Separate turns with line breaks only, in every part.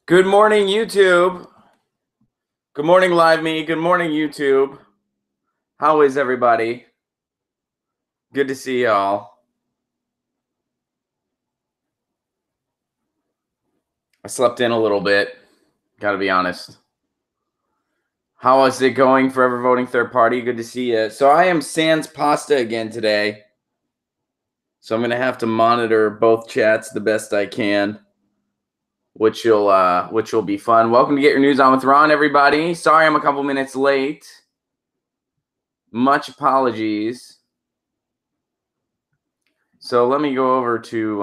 Good morning, YouTube. Good morning, Live Me. Good morning, YouTube. How is everybody? Good to see y'all. I slept in a little bit, gotta be honest. How is it going? Forever Voting Third Party. Good to see you. So I am sans pasta again today. So I'm gonna have to monitor both chats the best I can, which will be fun. Welcome to Get Your News On with Ron, everybody. Sorry I'm a couple minutes late. Much apologies. So let me go over to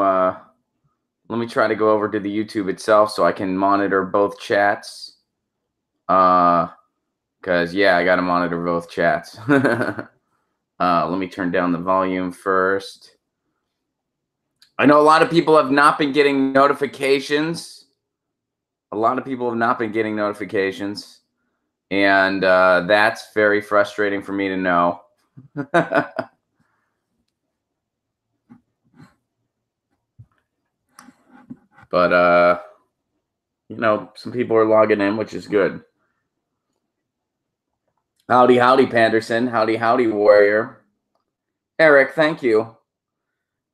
let me try to go over to the YouTube itself so I can monitor both chats. Because yeah, I gotta monitor both chats. Let me turn down the volume first. I know a lot of people have not been getting notifications. And that's very frustrating for me to know. But you know, some people are logging in, which is good. Howdy, howdy, Panderson. Howdy, howdy, Warrior. Eric, thank you.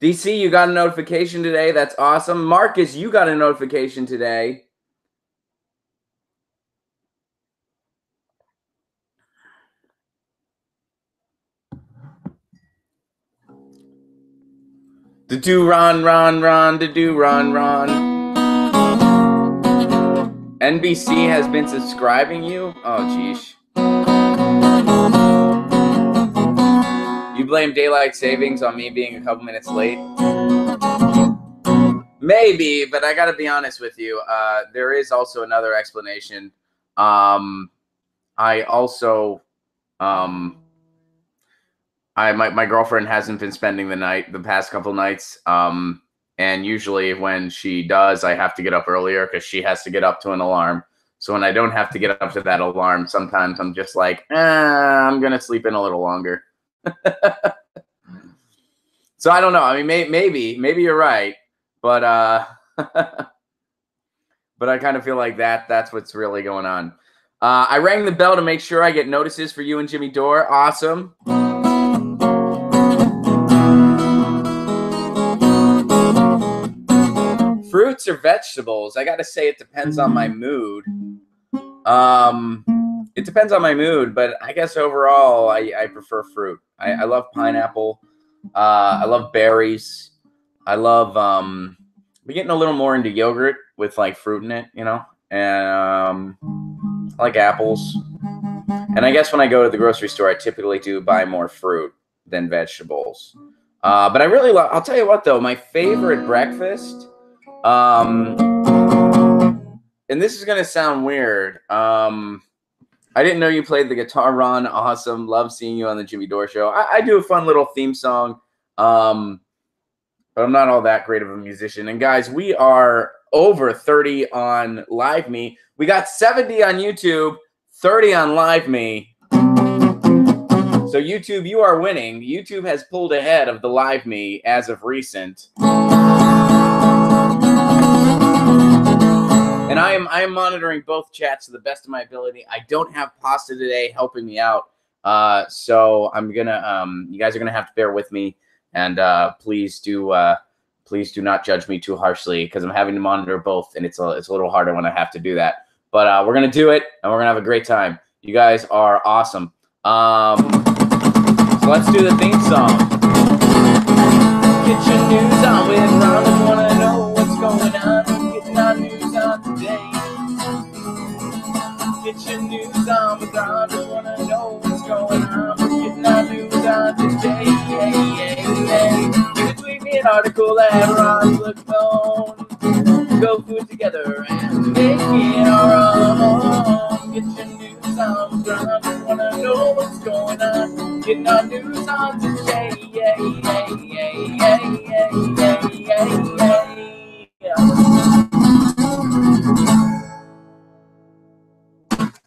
DC, you got a notification today. That's awesome. Marcus, you got a notification today. The do Ron, the do Ron. NBC has been subscribing you? Oh, geesh. You blame daylight savings on me being a couple minutes late? Maybe, but I gotta be honest with you. There is also another explanation. I also, my girlfriend hasn't been spending the past couple nights. And usually when she does, I have to get up earlier because she has to get up to an alarm. So when I don't have to get up to that alarm, sometimes I'm just like, I'm gonna sleep in a little longer. So I don't know. I mean, maybe you're right, but but I kind of feel like that's what's really going on. I rang the bell to make sure I get notices for you and Jimmy Dore. Awesome. Fruits or vegetables? I gotta say it depends on my mood. It depends on my mood, but I guess overall I prefer fruit. I love pineapple. I love berries. I love we're getting a little more into yogurt with like fruit in it, you know, and I like apples. And I guess when I go to the grocery store, I typically do buy more fruit than vegetables. But I really love. I'll tell you what, though, my favorite breakfast. And this is gonna sound weird. I didn't know you played the guitar, Ron. Awesome. Love seeing you on the Jimmy Dore Show. I do a fun little theme song. But I'm not all that great of a musician. And guys, we are over 30 on Live Me. We got 70 on YouTube, 30 on Live Me. So YouTube, you are winning. YouTube has pulled ahead of the Live Me as of recent. And I am monitoring both chats to the best of my ability. I don't have Pasta today helping me out. So I'm gonna you guys are gonna have to bear with me. And please do not judge me too harshly because I'm having to monitor both, and it's a little harder when I have to do that. But we're gonna do it, and we're gonna have a great time. You guys are awesome. So let's do the theme song. Get your news on with Ron. If you wanna know what's going on, getting our news on today. Get your news on with Ron. If you wanna know what's going on, getting our news on today. You can tweet me an article at Ron Placone. Go put it together and make it our own. Get your news on with Ron. If you wanna know what's going on, getting our news on today.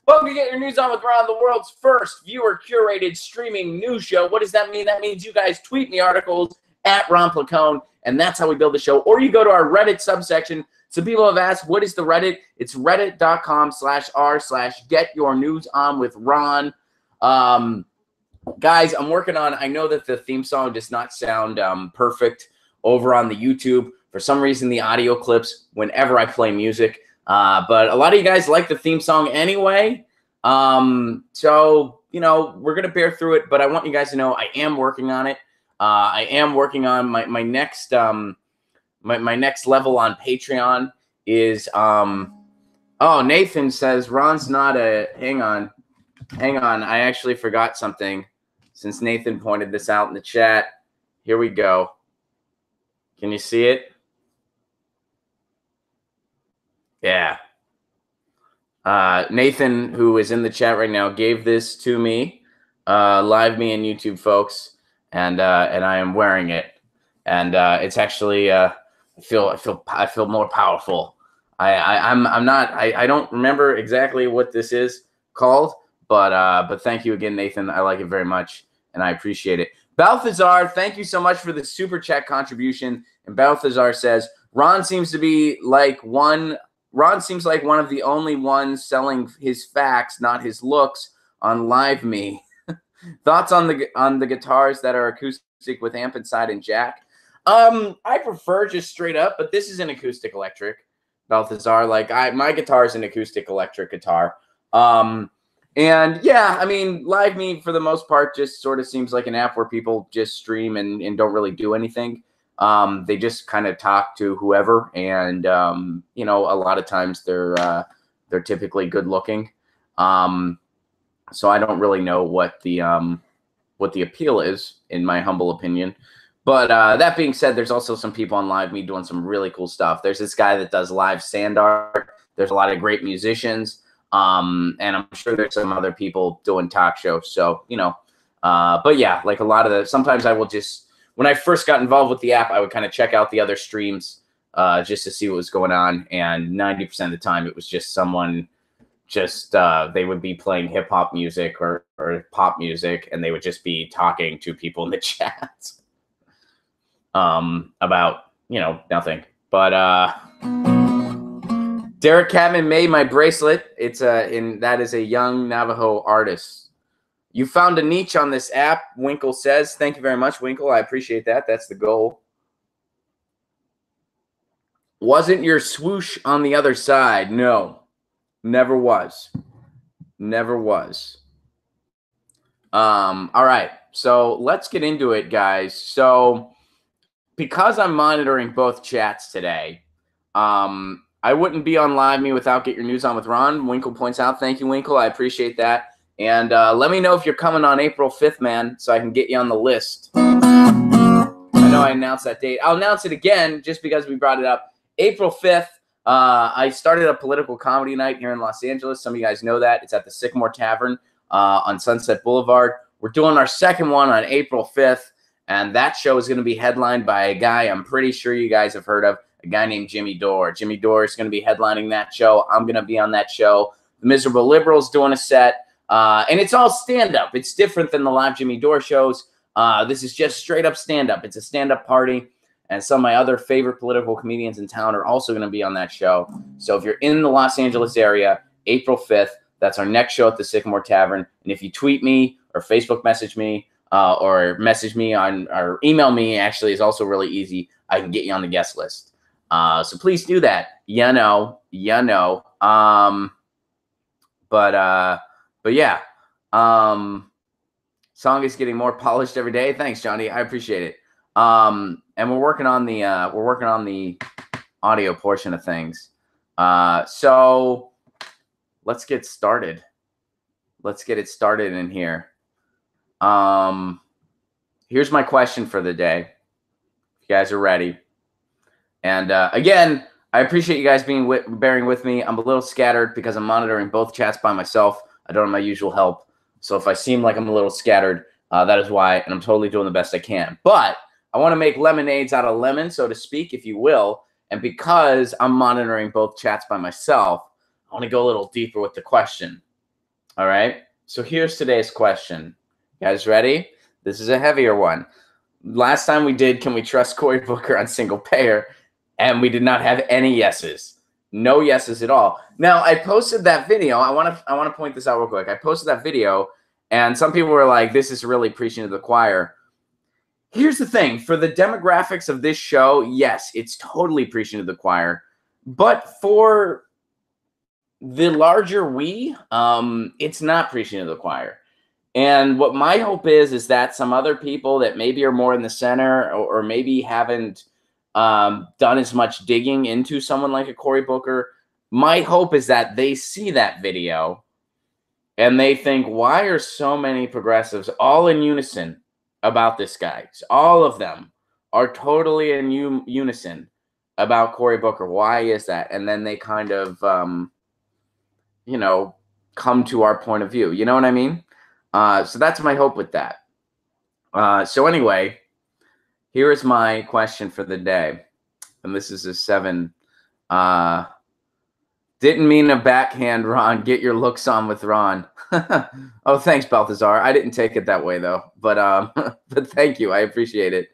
Welcome to Get Your News On with Ron, the world's first viewer-curated streaming news show. What does that mean? That means you guys tweet me articles at Ron Placone, and that's how we build the show. Or you go to our Reddit subsection. Some people have asked, what is the Reddit? It's reddit.com/r/GetYourNewsOnWithRon. Guys, I'm working on, I know that the theme song does not sound perfect over on the YouTube. For some reason, the audio clips whenever I play music. But a lot of you guys like the theme song anyway. So, you know, we're going to bear through it. But I want you guys to know I am working on it. I am working on my next my next level on Patreon is oh, Nathan says Ron's not a hang on. I actually forgot something since Nathan pointed this out in the chat. Here we go. Can you see it? Yeah. Nathan, who is in the chat right now, gave this to me, live me and YouTube folks, and I am wearing it, and it's actually I feel more powerful. I don't remember exactly what this is called, but thank you again, Nathan. I like it very much, and I appreciate it. Balthazar, thank you so much for the super chat contribution. And Balthazar says Ron seems like one of the only ones selling his facts, not his looks, on Live Me. Thoughts on the guitars that are acoustic with amp inside and jack? I prefer just straight up, but this is an acoustic electric, Balthazar. Like my guitar is an acoustic electric guitar. And yeah, I mean, Live Me for the most part just sort of seems like an app where people just stream and don't really do anything. They just kind of talk to whoever, and you know, a lot of times they're typically good looking. So I don't really know what the appeal is, in my humble opinion. But that being said, there's also some people on Live Me doing some really cool stuff. There's this guy that does live sand art. There's a lot of great musicians. And I'm sure there's some other people doing talk shows. So, you know, but yeah, like a lot of sometimes I will just, when I first got involved with the app, I would kind of check out the other streams just to see what was going on. And 90% of the time it was just someone they would be playing hip hop music or pop music, and they would just be talking to people in the chat about, you know, nothing. But, Derek Catman made my bracelet. That is a young Navajo artist. You found a niche on this app, Winkle says. Thank you very much, Winkle. I appreciate that. That's the goal. Wasn't your swoosh on the other side? No, never was. Never was. All right, so let's get into it, guys. So because I'm monitoring both chats today, I wouldn't be on Live Me without Get Your News On with Ron. Winkle points out. Thank you, Winkle. I appreciate that. And let me know if you're coming on April 5th, man, so I can get you on the list. I know I announced that date. I'll announce it again just because we brought it up. April 5th, I started a political comedy night here in Los Angeles. Some of you guys know that. It's at the Sycamore Tavern on Sunset Boulevard. We're doing our second one on April 5th, and that show is going to be headlined by a guy I'm pretty sure you guys have heard of. A guy named Jimmy Dore. Jimmy Dore is going to be headlining that show. I'm going to be on that show. The Miserable Liberals doing a set. And it's all stand-up. It's different than the live Jimmy Dore shows. This is just straight-up stand-up. It's a stand-up party. And some of my other favorite political comedians in town are also going to be on that show. So if you're in the Los Angeles area, April 5th, that's our next show at the Sycamore Tavern. And if you tweet me or Facebook message me or message me or email me, actually is also really easy. I can get you on the guest list. So please do that. You know. But yeah. Song is getting more polished every day. Thanks, Johnny. I appreciate it. And we're working on the audio portion of things. So let's get started. Let's get it started in here. Here's my question for the day. If you guys are ready. And again, I appreciate you guys bearing with me. I'm a little scattered because I'm monitoring both chats by myself. I don't have my usual help. So if I seem like I'm a little scattered, that is why, and I'm totally doing the best I can. But I want to make lemonades out of lemons, so to speak, if you will. And because I'm monitoring both chats by myself, I want to go a little deeper with the question. All right? So here's today's question. You guys ready? This is a heavier one. Last time we did, can we trust Cory Booker on single payer? And we did not have any yeses. No yeses at all. Now, I posted that video. I want to point this out real quick. I posted that video, and some people were like, this is really preaching to the choir. Here's the thing. For the demographics of this show, yes, it's totally preaching to the choir. But for the larger we, it's not preaching to the choir. And what my hope is that some other people that maybe are more in the center or maybe haven't done as much digging into someone like a Cory Booker, my hope is that they see that video and they think, why are so many progressives all in unison about this guy? All of them are totally in unison about Cory Booker. Why is that? And then they kind of, you know, come to our point of view. You know what I mean? So that's my hope with that. So anyway, here is my question for the day. And this is a 7. Didn't mean a backhand, Ron. Get your looks on with Ron. Oh, thanks, Balthazar. I didn't take it that way, though. But but thank you. I appreciate it.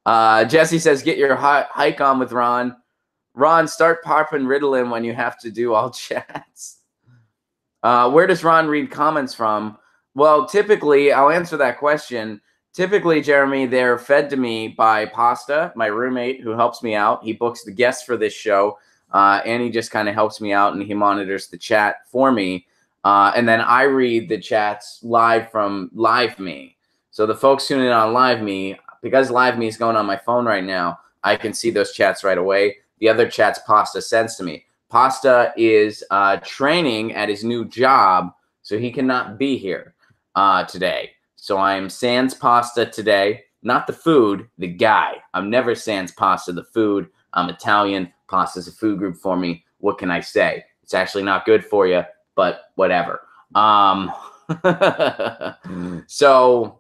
Jesse says, get your hike on with Ron. Ron, start popping Ritalin when you have to do all chats. Where does Ron read comments from? Well, typically, I'll answer that question. Typically, Jeremy, they're fed to me by Pasta, my roommate, who helps me out. He books the guests for this show, and he just kind of helps me out, and he monitors the chat for me. And then I read the chats live from LiveMe. So the folks tuning in on LiveMe, because LiveMe is going on my phone right now, I can see those chats right away. The other chats Pasta sends to me. Pasta is training at his new job, so he cannot be here today. So I'm sans Pasta today. Not the food, the guy. I'm never sans Pasta, the food. I'm Italian. Pasta's a food group for me. What can I say? It's actually not good for you, but whatever. So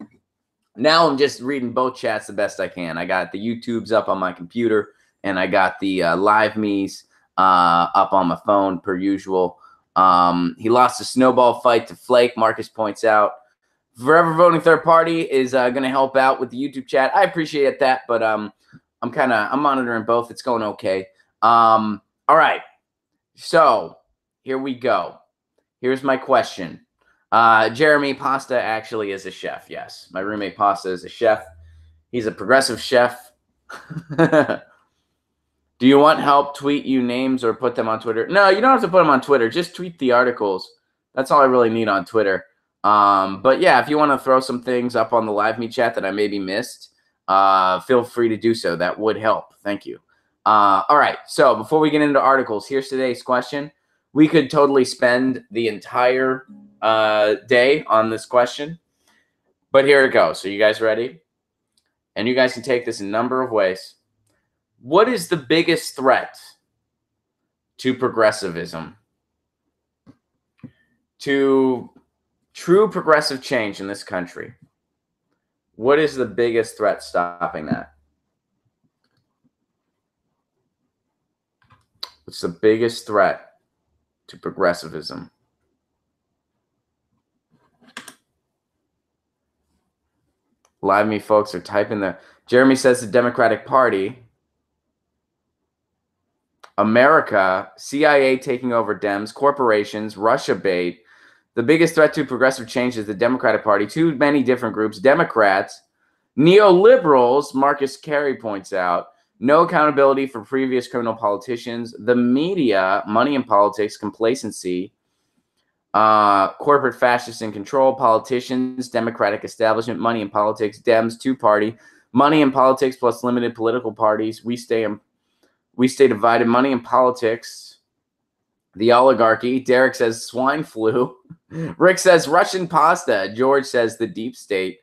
now I'm just reading both chats the best I can. I got the YouTubes up on my computer, and I got the LiveMe's up on my phone per usual. He lost a snowball fight to Flake, Marcus points out. Forever voting third party is going to help out with the YouTube chat. I appreciate that, but I'm monitoring both. It's going okay. All right. So here we go. Here's my question. Jeremy, Pasta actually is a chef. Yes, my roommate Pasta is a chef. He's a progressive chef. Do you want help tweet you names or put them on Twitter? No, you don't have to put them on Twitter. Just tweet the articles. That's all I really need on Twitter. But yeah, if you want to throw some things up on the LiveMe chat that I maybe missed, feel free to do so. That would help. Thank you. All right. So before we get into articles, here's today's question. We could totally spend the entire day on this question, but here it goes. So you guys ready? And you guys can take this in a number of ways. What is the biggest threat to progressivism? To true progressive change in this country? What is the biggest threat stopping that? What's the biggest threat to progressivism? LiveMe folks are typing the. Jeremy says the Democratic Party. America, CIA taking over Dems, corporations, Russia bait. The biggest threat to progressive change is the Democratic Party. Too many different groups. Democrats, neoliberals, Marcus Carey points out. No accountability for previous criminal politicians. The media, money in politics, complacency. Corporate fascists in control. Politicians, Democratic establishment, money in politics. Dems, two-party. Money in politics plus limited political parties. We stay divided. Money in politics. The oligarchy. Derek says swine flu. Rick says Russian pasta. George says the deep state.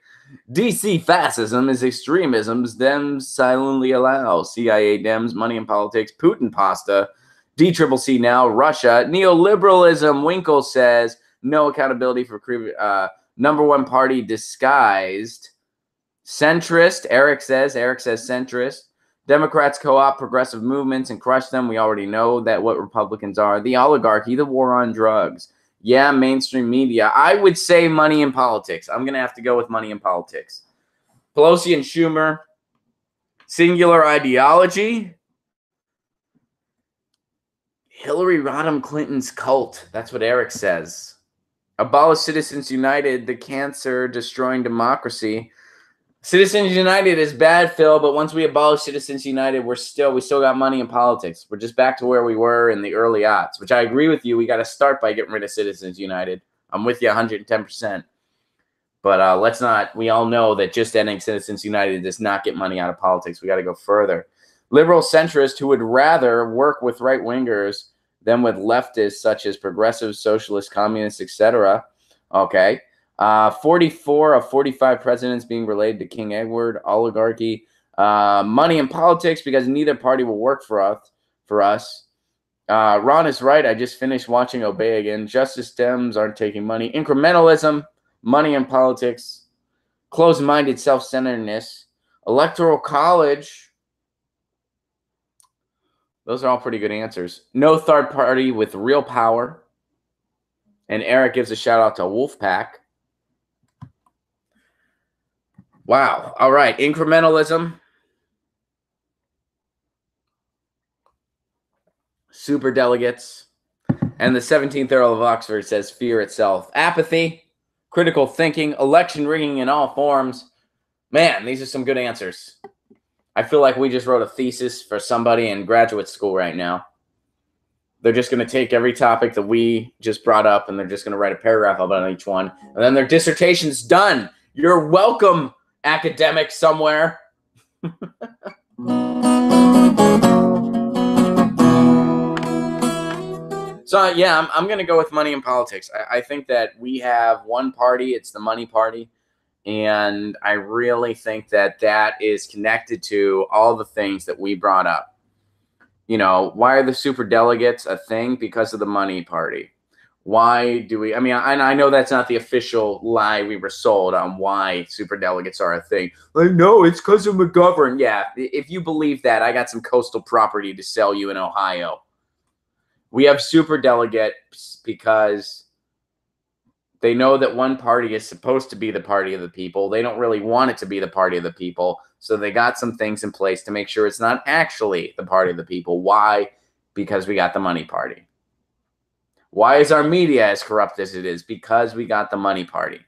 DC fascism is extremism. Dems silently allow. CIA Dems, money in politics. Putin pasta. DCCC now. Russia. Neoliberalism. Winkle says no accountability for number one party disguised. Centrist. Eric says centrist. Democrats co-opt progressive movements and crush them. We already know that what Republicans are. The oligarchy, the war on drugs. Yeah, mainstream media. I would say money in politics. I'm going to have to go with money in politics. Pelosi and Schumer. Singular ideology. Hillary Rodham Clinton's cult. That's what Eric says. Abolish Citizens United, the cancer destroying democracy. Citizens United is bad, Phil, but once we abolish Citizens United, we still got money in politics. We're just back to where we were in the early aughts, which I agree with you. We got to start by getting rid of Citizens United. I'm with you 110%. But let's not, we all know that just ending Citizens United does not get money out of politics. We got to go further. Liberal centrists who would rather work with right-wingers than with leftists such as progressives, socialists, communists, etc. Okay. 44 of 45 presidents being related to King Edward, oligarchy, money in politics because neither party will work for us. Ron is right. I just finished watching Obey again. Justice Dems aren't taking money. Incrementalism, money in politics, closed-minded self-centeredness, electoral college. Those are all pretty good answers. No third party with real power. And Eric gives a shout out to Wolfpack. Wow. All right. Incrementalism. Super delegates. And the 17th Earl of Oxford says fear itself. Apathy, critical thinking, election rigging in all forms. Man, these are some good answers. I feel like we just wrote a thesis for somebody in graduate school right now. They're just going to take every topic that we just brought up, and they're just going to write a paragraph about each one. And then their dissertation's done. You're welcome, academic somewhere. So, yeah, I'm going to go with money in politics. I think that we have one party. It's the money party. And I really think that that is connected to all the things that we brought up. You know, why are the super delegates a thing? Because of the money party. Why do we, I know that's not the official lie we were sold on why super delegates are a thing. Like, no, it's because of McGovern. Yeah, if you believe that, I got some coastal property to sell you in Ohio. We have super delegates because they know that one party is supposed to be the party of the people. They don't really want it to be the party of the people. So they got some things in place to make sure it's not actually the party of the people. Why? Because we got the money party. Why is our media as corrupt as it is? Because we got the money party.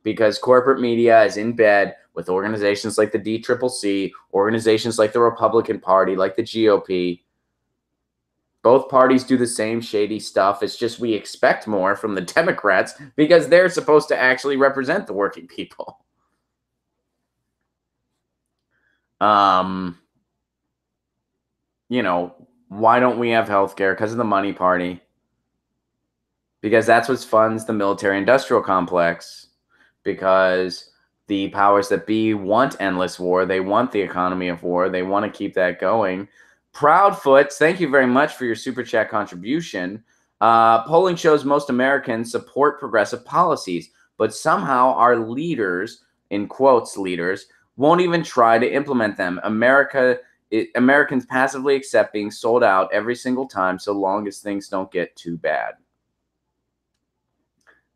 Because corporate media is in bed with organizations like the DCCC, organizations like the Republican Party, like the GOP. Both parties do the same shady stuff. It's just we expect more from the Democrats because they're supposed to actually represent the working people. You know, why don't we have health care? Because of the money party. Because that's what funds the military-industrial complex. Because the powers that be want endless war. They want the economy of war. They want to keep that going. Proudfoots, thank you very much for your Super Chat contribution. Polling shows most Americans support progressive policies, but somehow our leaders, in quotes leaders, won't even try to implement them. Americans passively accept being sold out every single time so long as things don't get too bad.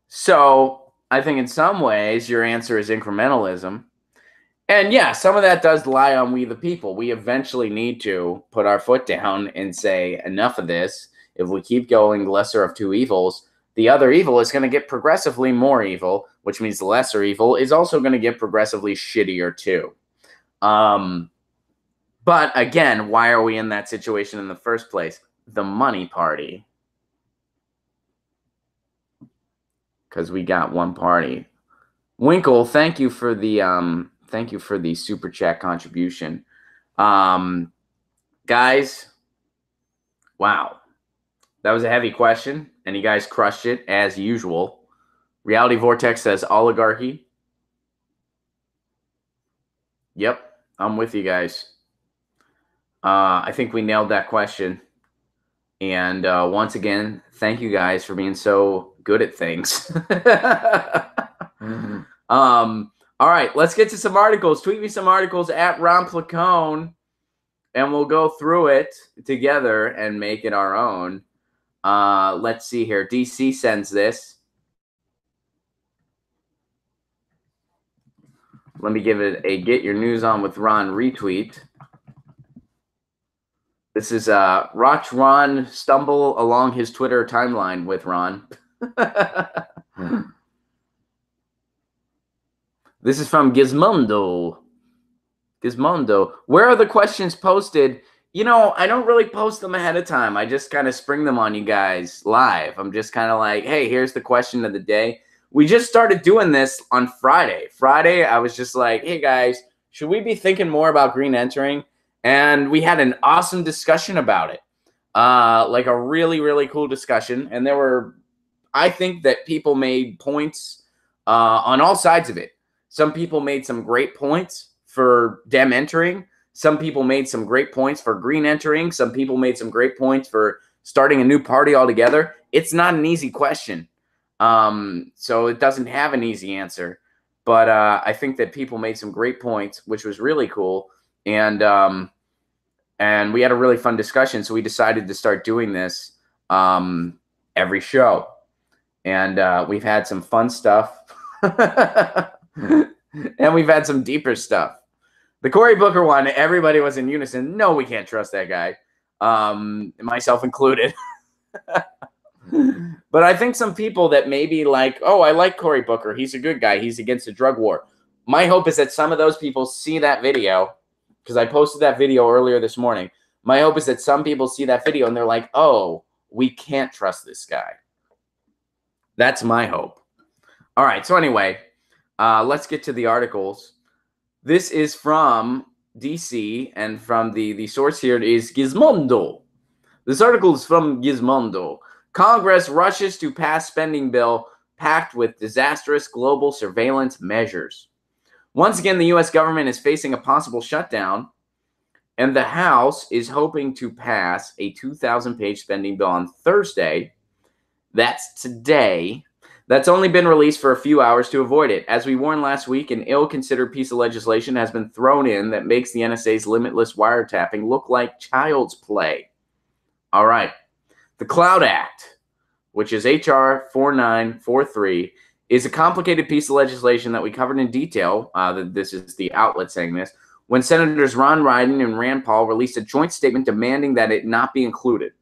So I think in some ways your answer is incrementalism. And yeah, some of that does lie on we the people. We eventually need to put our foot down and say enough of this. If we keep going, the lesser of two evils, the other evil is going to get progressively more evil, which means the lesser evil is also going to get progressively shittier too. But again, why are we in that situation in the first place? The money party. Because we got one party. Winkle, thank you for the super chat contribution. Guys, wow. That was a heavy question, and you guys crushed it as usual. Reality Vortex says oligarchy. Yep, I'm with you guys. I think we nailed that question. And once again, thank you guys for being so good at things. All right, let's get to some articles. Tweet me some articles at Ron Placone, and we'll go through it together and make it our own. Let's see here. DC sends this. Let me give it a Get Your News On with Ron retweet. This is watch Ron stumble along his Twitter timeline with Ron. This is from Gizmondo. Gizmondo. Where are the questions posted? You know, I don't really post them ahead of time. I just kind of spring them on you guys live. I'm just kind of like, hey, here's the question of the day. We just started doing this on Friday. Friday, I was just like, hey, guys, should we be thinking more about green entering? And we had an awesome discussion about it. Like a really, really cool discussion. And there were, I think that people made points on all sides of it. Some people made some great points for Dem entering. Some people made some great points for green entering. Some people made some great points for starting a new party altogether. It's not an easy question. So it doesn't have an easy answer. But I think that people made some great points, which was really cool. And we had a really fun discussion. So we decided to start doing this every show. And we've had some fun stuff. And we've had some deeper stuff. The Cory Booker one, everybody was in unison. No, we can't trust that guy. Myself included. But I think some people that maybe like, oh, I like Cory Booker. He's a good guy. He's against the drug war. My hope is that some of those people see that video, because I posted that video earlier this morning. My hope is that some people see that video and they're like, oh, we can't trust this guy. That's my hope. All right. So anyway, let's get to the articles. This is from DC, and from the source here is Gizmondo. This article is from Gizmondo. Congress rushes to pass spending bill packed with disastrous global surveillance measures. Once again, the U.S. government is facing a possible shutdown, and the House is hoping to pass a 2,000-page spending bill on Thursday. That's today. That's only been released for a few hours to avoid it. As we warned last week, an ill-considered piece of legislation has been thrown in that makes the NSA's limitless wiretapping look like child's play. All right. The Cloud Act, which is H.R. 4943, is a complicated piece of legislation that we covered in detail. This is the outlet saying this. When Senators Ron Wyden and Rand Paul released a joint statement demanding that it not be included.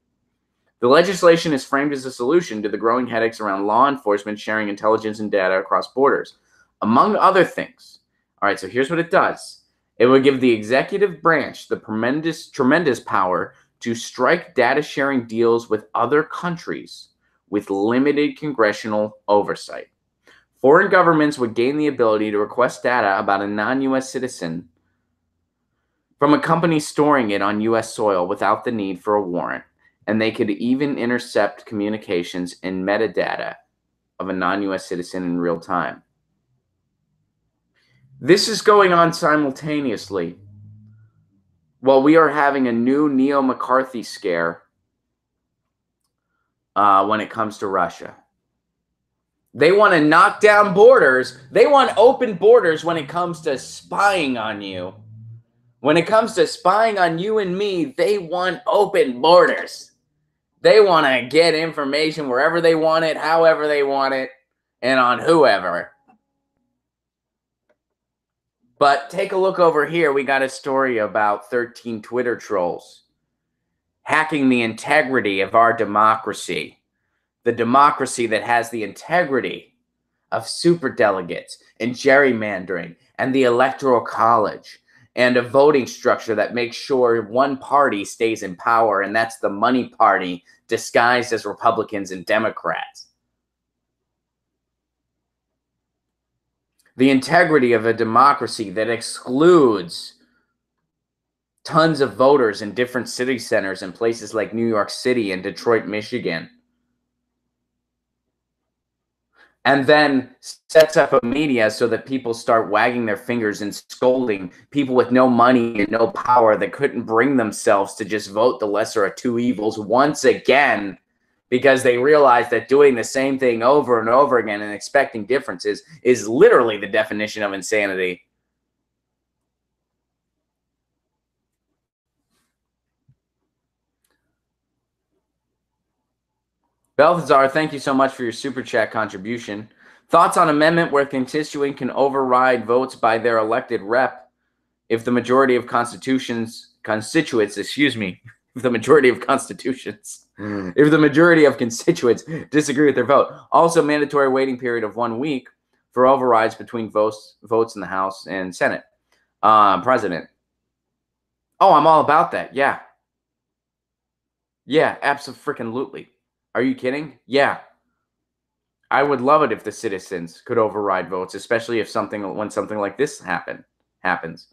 The legislation is framed as a solution to the growing headaches around law enforcement sharing intelligence and data across borders, among other things. All right, so here's what it does. It would give the executive branch the tremendous power to strike data sharing deals with other countries with limited congressional oversight. Foreign governments would gain the ability to request data about a non-U.S. citizen from a company storing it on U.S. soil without the need for a warrant. And they could even intercept communications and metadata of a non-U.S. citizen in real time. This is going on simultaneously while we are having a new neo-McCarthy scare when it comes to Russia. They want to knock down borders. They want open borders when it comes to spying on you. When it comes to spying on you and me, they want open borders. They want to get information wherever they want it, however they want it, and on whoever. But take a look over here. We got a story about 13 Twitter trolls hacking the integrity of our democracy. The democracy that has the integrity of superdelegates and gerrymandering and the Electoral College and a voting structure that makes sure one party stays in power, and that's the money party disguised as Republicans and Democrats. The integrity of a democracy that excludes tons of voters in different city centers in places like New York City and Detroit, Michigan. And then sets up a media so that people start wagging their fingers and scolding people with no money and no power that couldn't bring themselves to just vote the lesser of two evils once again, because they realize that doing the same thing over and over again and expecting differences is literally the definition of insanity. Balthazar, thank you so much for your super chat contribution. Thoughts on amendment where constituent can override votes by their elected rep if the majority of constituents, if the majority of constitutions, if the majority of constituents disagree with their vote. Also, mandatory waiting period of 1 week for overrides between votes in the House and Senate. President. Oh, I'm all about that. Yeah. Yeah, absolutely. Are you kidding? Yeah. I would love it if the citizens could override votes, especially if when something like this happens.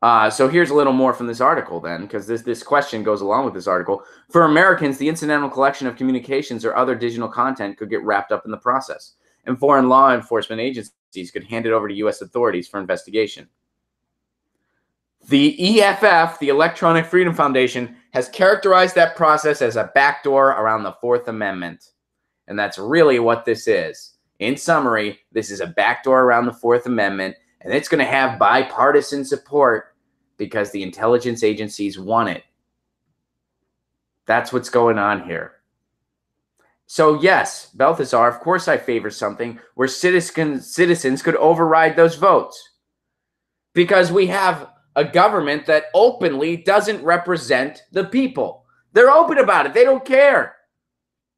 So here's a little more from this article then, because this question goes along with this article. For Americans, the incidental collection of communications or other digital content could get wrapped up in the process, and foreign law enforcement agencies could hand it over to U.S. authorities for investigation. The EFF, the Electronic Freedom Foundation, has characterized that process as a backdoor around the Fourth Amendment. And that's really what this is. In summary, this is a backdoor around the Fourth Amendment, and it's going to have bipartisan support because the intelligence agencies want it. That's what's going on here. So yes, Balthazar, of course I favor something where citizens could override those votes. Because we have a government that openly doesn't represent the people. They're open about it. They don't care.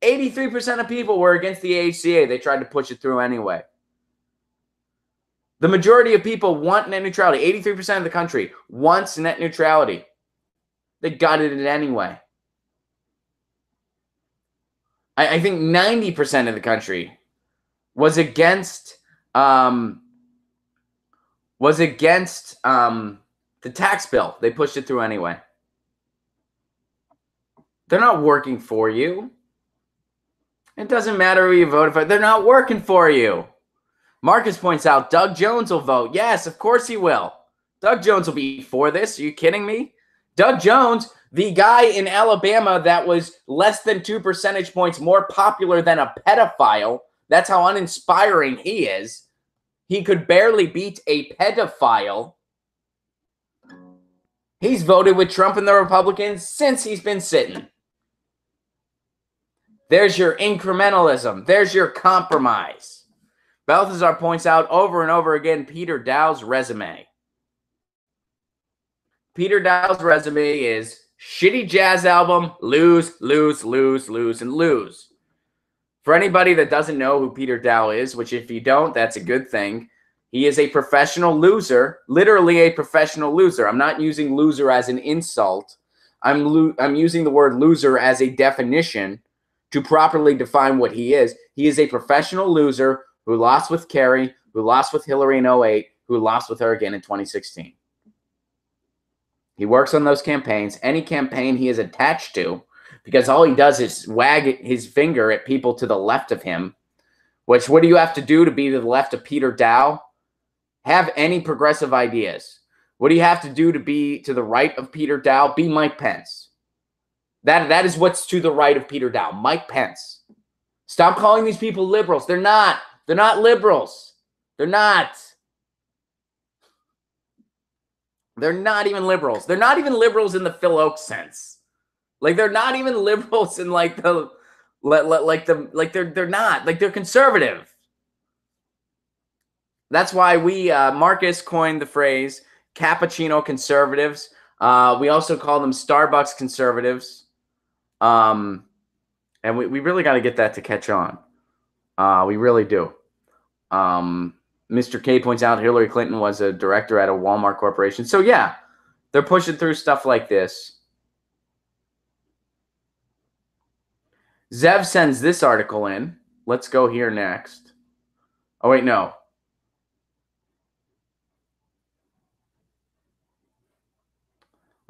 83% of people were against the AHCA. They tried to push it through anyway. The majority of people want net neutrality. 83% of the country wants net neutrality. They gutted it anyway. I think 90% of the country was against the tax bill. They pushed it through anyway. They're not working for you. It doesn't matter who you voted for. They're not working for you. Marcus points out Doug Jones will vote. Yes, of course he will. Doug Jones will be for this. Are you kidding me? Doug Jones, the guy in Alabama that was less than 2 percentage points more popular than a pedophile. That's how uninspiring he is. He could barely beat a pedophile. He's voted with Trump and the Republicans since he's been sitting. There's your incrementalism. There's your compromise. Balthazar points out over and over again Peter Dow's resume. Peter Dow's resume is shitty jazz album, lose, lose, lose, lose, and lose. For anybody that doesn't know who Peter Dow is, which if you don't, that's a good thing, he is a professional loser, literally a professional loser. I'm not using loser as an insult. I'm using the word loser as a definition to properly define what he is. He is a professional loser who lost with Kerry, who lost with Hillary in 2008, who lost with her again in 2016. He works on those campaigns, any campaign he is attached to, because all he does is wag his finger at people to the left of him, which what do you have to do to be to the left of Peter Dow? Have any progressive ideas. What do you have to do to be to the right of Peter Dow? Be Mike Pence. That is what's to the right of Peter Dow, Mike Pence. Stop calling these people liberals. They're not. They're not liberals. They're not. They're not even liberals. They're not even liberals in the Phil Oakes sense. Like they're not even liberals in like they're not. Like they're conservative. That's why Marcus coined the phrase cappuccino conservatives. We also call them Starbucks conservatives. And we really got to get that to catch on. We really do. Mr. K points out Hillary Clinton was a director at a Walmart corporation. So, yeah, they're pushing through stuff like this. Zev sends this article in. Let's go here next. Oh, wait, no.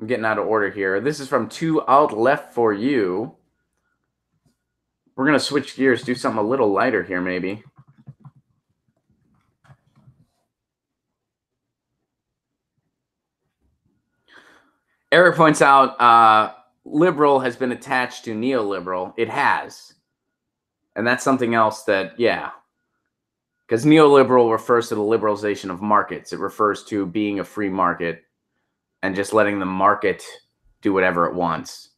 I'm getting out of order here. This is from 2 Alt Left for You. We're going to switch gears, do something a little lighter here maybe. Eric points out liberal has been attached to neoliberal. It has. And that's something else that, yeah. Because neoliberal refers to the liberalization of markets. It refers to being a free market and just letting the market do whatever it wants.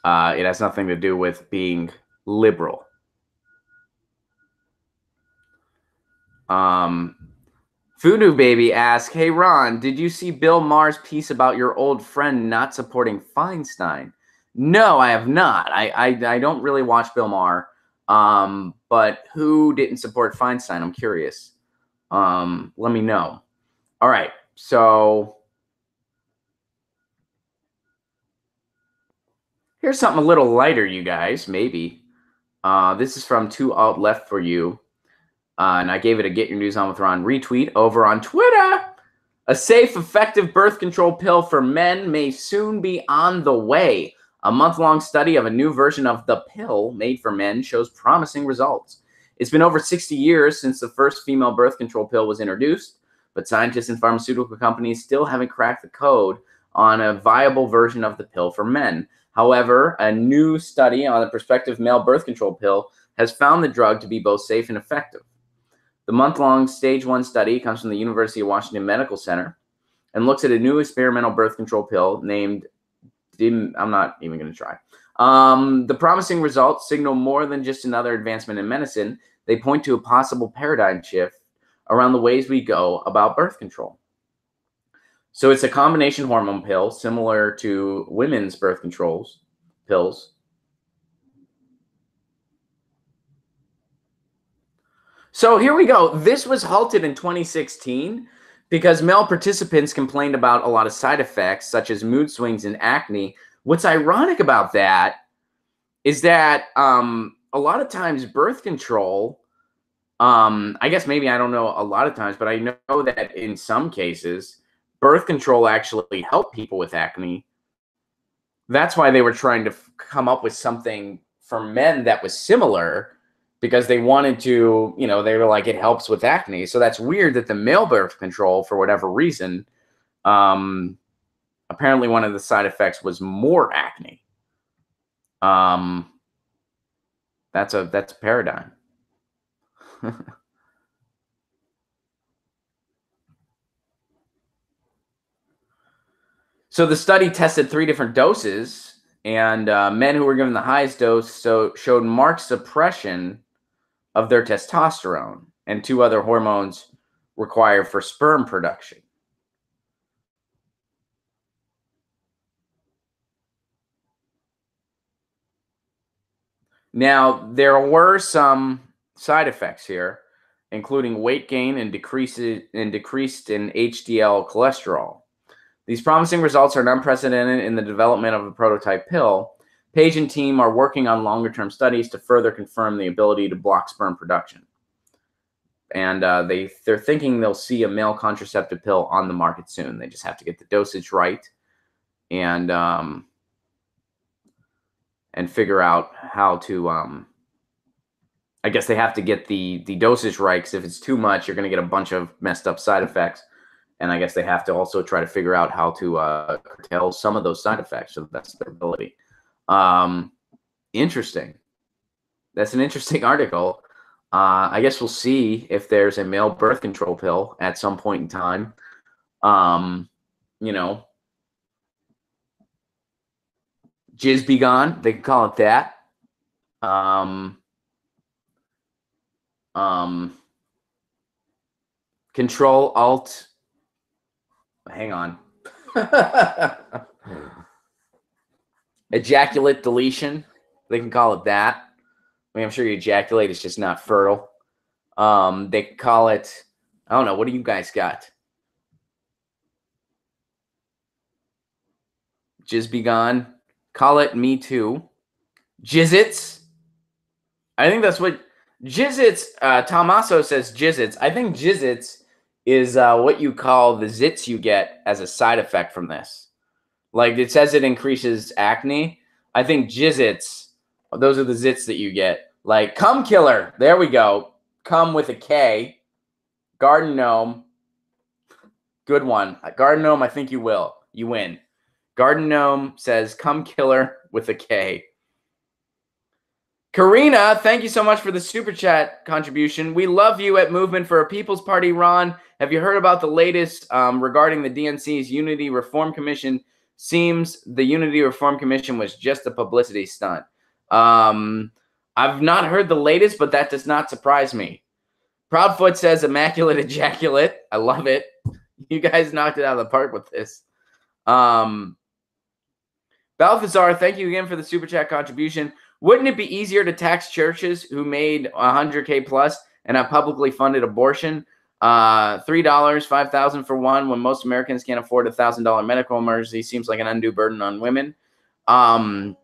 It has nothing to do with being liberal. Voodoo Baby asks, hey, Ron, did you see Bill Maher's piece about your old friend not supporting Feinstein? No, I have not. I don't really watch Bill Maher. But who didn't support Feinstein? I'm curious. Let me know. All right. So here's something a little lighter, you guys, maybe. This is from Too Alt Left for You. And I gave it a Get Your News On With Ron retweet over on Twitter. A safe, effective birth control pill for men may soon be on the way. A month-long study of a new version of the pill made for men shows promising results. It's been over 60 years since the first female birth control pill was introduced, but scientists and pharmaceutical companies still haven't cracked the code on a viable version of the pill for men. However, a new study on a prospective male birth control pill has found the drug to be both safe and effective. The month-long Stage 1 study comes from the University of Washington Medical Center and looks at a new experimental birth control pill named I'm not even going to try. The promising results signal more than just another advancement in medicine. They point to a possible paradigm shift around the ways we go about birth control. So it's a combination hormone pill similar to women's birth controls pills. So here we go. This was halted in 2016 because male participants complained about a lot of side effects, such as mood swings and acne. What's ironic about that is that a lot of times birth control, I guess maybe I don't know a lot of times, but I know that in some cases, birth control actually helped people with acne. That's why they were trying to come up with something for men that was similar, because they wanted to, you know, they were like, it helps with acne. So that's weird that the male birth control, for whatever reason, apparently one of the side effects was more acne. That's a paradigm. So the study tested 3 different doses, and men who were given the highest dose showed marked suppression of their testosterone and 2 other hormones required for sperm production. Now, there were some side effects here, including weight gain and decreased in HDL cholesterol. These promising results are unprecedented in the development of a prototype pill. Page and team are working on longer-term studies to further confirm the ability to block sperm production. And they're thinking they'll see a male contraceptive pill on the market soon. They just have to get the dosage right and figure out how to, I guess they have to get the dosage right, because if it's too much, you're going to get a bunch of messed up side effects. And I guess they have to also try to figure out how to curtail some of those side effects to the best of their ability. Interesting. That's an interesting article. I guess we'll see if there's a male birth control pill at some point in time. You know, Jizz Be Gone, they can call it that. Control Alt. Hang on. Ejaculate deletion. They can call it that. I mean, I'm sure you ejaculate, it's just not fertile. They can call it, I don't know, what do you guys got? Jizz Be Gone. Call it Me Too. Jizzits. I think that's what Jizzits, Tommaso says Jizzits. I think Jizzits is what you call the zits you get as a side effect from this. Like, it says it increases acne. I think Jizzits, those are the zits that you get. Like, Cum Killer. There we go. Cum with a K. Garden Gnome. Good one. Garden Gnome, I think you will. You win. Garden Gnome says Cum Killer with a K. Karina, thank you so much for the super chat contribution. We love you at Movement for a People's Party, Ron. Have you heard about the latest regarding the DNC's Unity Reform Commission? Seems the Unity Reform Commission was just a publicity stunt. I've not heard the latest, but that does not surprise me. Proudfoot says immaculate ejaculate. I love it. You guys knocked it out of the park with this. Balthazar, thank you again for the super chat contribution. Wouldn't it be easier to tax churches who made 100K plus and have publicly funded abortion? $3, $5,000 for one, when most Americans can't afford a $1,000 medical emergency, seems like an undue burden on women. I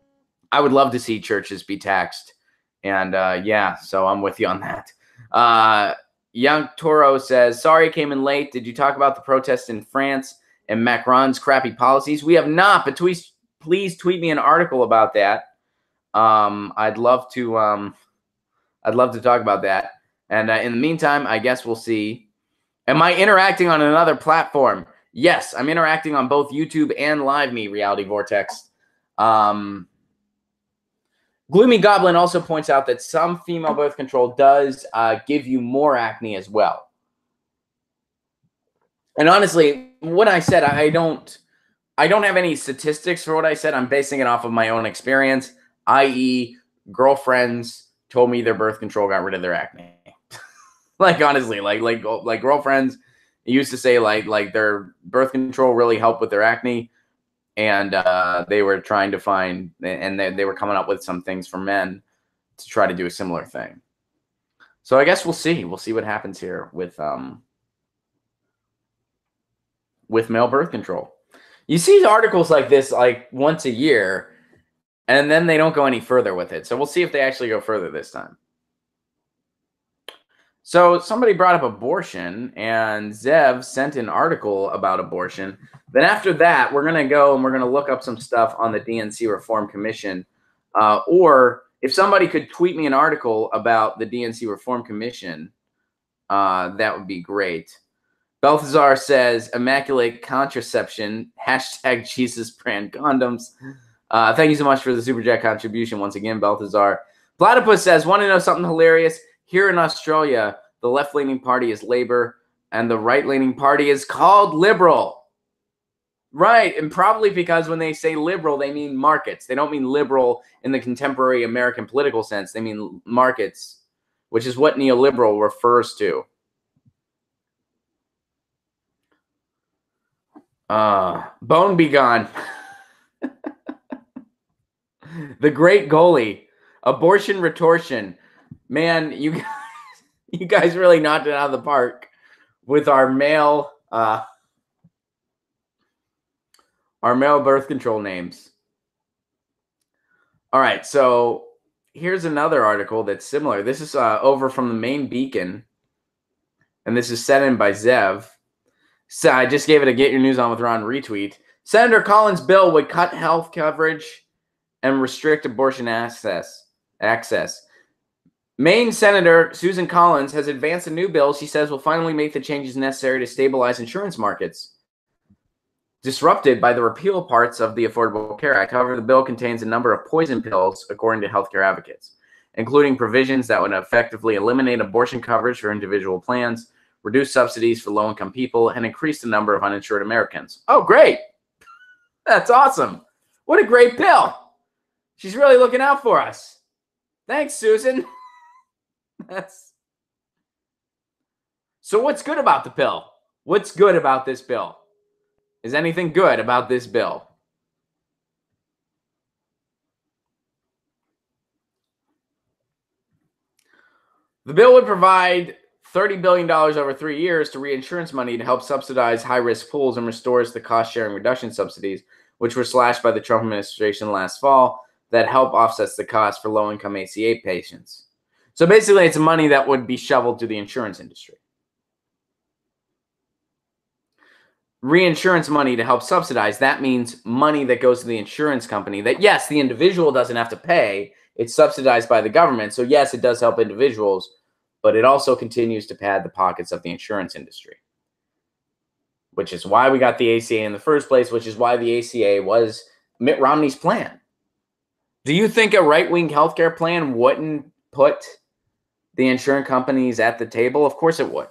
would love to see churches be taxed. And yeah, so I'm with you on that. Young Toro says, sorry, came in late. Did you talk about the protests in France and Macron's crappy policies? We have not, but please tweet me an article about that. I'd love to talk about that. And in the meantime, I guess we'll see. Am I interacting on another platform? Yes, I'm interacting on both YouTube and Live Me, Reality Vortex. Gloomy Goblin also points out that some female birth control does give you more acne as well. And honestly, what I said, I don't have any statistics for what I said. I'm basing it off of my own experience, i.e., girlfriends told me their birth control got rid of their acne. Like, honestly, like girlfriends used to say like their birth control really helped with their acne, and they were trying to find, and they were coming up with some things for men to try to do a similar thing. So I guess we'll see. We'll see what happens here with male birth control. You see articles like this like once a year, and then they don't go any further with it. So we'll see if they actually go further this time. So somebody brought up abortion, and Zev sent an article about abortion. Then after that, we're going to go and we're going to look up some stuff on the DNC Reform Commission. Or if somebody could tweet me an article about the DNC Reform Commission, that would be great. Balthazar says, immaculate contraception, hashtag Jesus brand condoms. Thank you so much for the Super Chat contribution once again, Balthazar. Platypus says, want to know something hilarious? Here in Australia, the left-leaning party is Labour, and the right-leaning party is called Liberal. Right, and probably because when they say liberal, they mean markets. They don't mean liberal in the contemporary American political sense. They mean markets, which is what neoliberal refers to. Bone be gone. The great goalie. Abortion retortion. Man, you guys really knocked it out of the park with our male birth control names. All right, so here's another article that's similar. This is over from the Main Beacon, and this is sent in by Zev. So I just gave it a Get Your News On with Ron retweet. Senator Collins' bill would cut health coverage and restrict abortion access. Maine Senator Susan Collins has advanced a new bill she says will finally make the changes necessary to stabilize insurance markets disrupted by the repeal parts of the Affordable Care Act. However, the bill contains a number of poison pills, according to healthcare advocates, including provisions that would effectively eliminate abortion coverage for individual plans, reduce subsidies for low-income people, and increase the number of uninsured Americans. Oh, great. That's awesome. What a great bill. She's really looking out for us. Thanks, Susan. So what's good about the bill? What's good about this bill? Is anything good about this bill? The bill would provide $30 billion over 3 years to reinsurance money to help subsidize high-risk pools and restores the cost-sharing reduction subsidies, which were slashed by the Trump administration last fall, that help offset the cost for low-income ACA patients. So basically, it's money that would be shoveled to the insurance industry. Reinsurance money to help subsidize, that means money that goes to the insurance company that, yes, the individual doesn't have to pay. It's subsidized by the government. So, yes, it does help individuals, but it also continues to pad the pockets of the insurance industry, which is why we got the ACA in the first place, which is why the ACA was Mitt Romney's plan. Do you think a right-wing healthcare plan wouldn't put the insurance companies at the table? Of course it would.